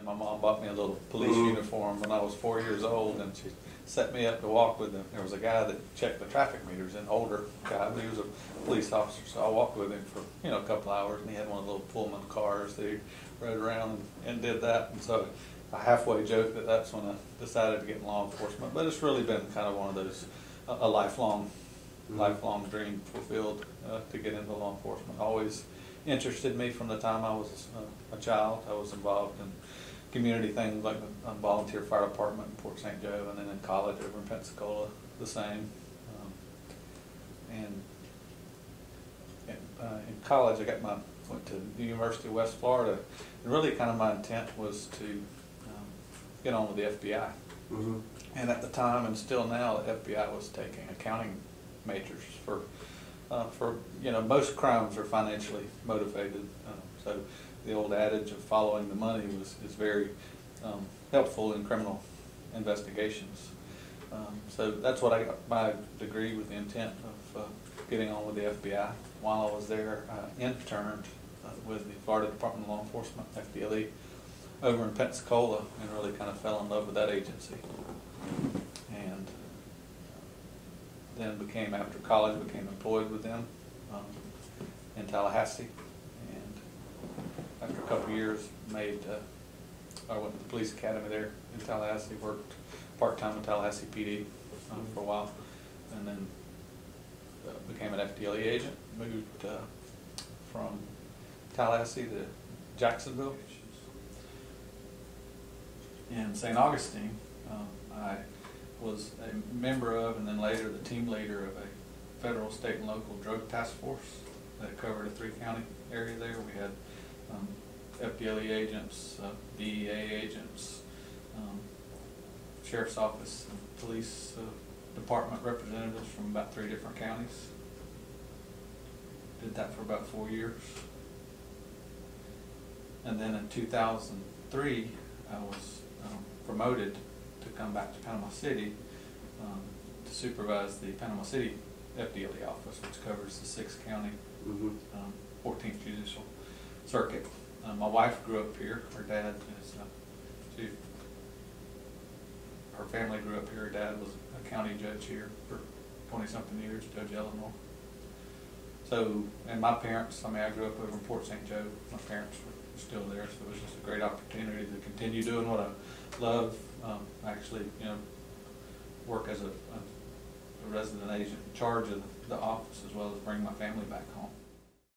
My mom bought me a little police uniform when I was 4 years old, and she set me up to walk with him. There was a guy that checked the traffic meters, an older guy, but he was a police officer, so I walked with him for a couple hours, and he had one of the little Pullman cars that he rode around and did that. And so I halfway joked that that's when I decided to get in law enforcement, but it's really been kind of one of those, a lifelong dream fulfilled to get into law enforcement. Always interested me from the time I was a child. I was involved in community things like the volunteer fire department in Port St. Joe, and then in college over in Pensacola, the same. In college, went to the University of West Florida, and really kind of my intent was to get on with the FBI. Mm-hmm. And at the time, and still now, the FBI was taking accounting majors for most crimes are financially motivated. So the old adage of following the money is very helpful in criminal investigations. So that's what I got my degree, with the intent of getting on with the FBI. While I was there, I interned with the Florida Department of Law Enforcement, FDLE, over in Pensacola, and really kind of fell in love with that agency. And then after college, became employed with them in Tallahassee. And after a couple of years, I went to the police academy there in Tallahassee, worked part-time with Tallahassee PD for a while, and then became an FDLE agent, moved from Tallahassee to Jacksonville. In St. Augustine, I was a member of, and then later the team leader of, a federal, state, and local drug task force that covered a 3-county area there. We had FDLE agents, DEA agents, sheriff's office, and police department representatives from about 3 different counties. Did that for about 4 years. And then in 2003, I was promoted to come back to Panama City to supervise the Panama City FDLE office, which covers the 6-county, 14th Judicial Circuit. My wife grew up here. Her dad is, her family grew up here. Her dad was a county judge here for 20-something years, Judge Eleanor. So, and my parents, I grew up over in Port St. Joe. My parents were still there, so it was just a great opportunity to continue doing what I love. Actually, work as a resident agent in charge of the office, as well as bring my family back home.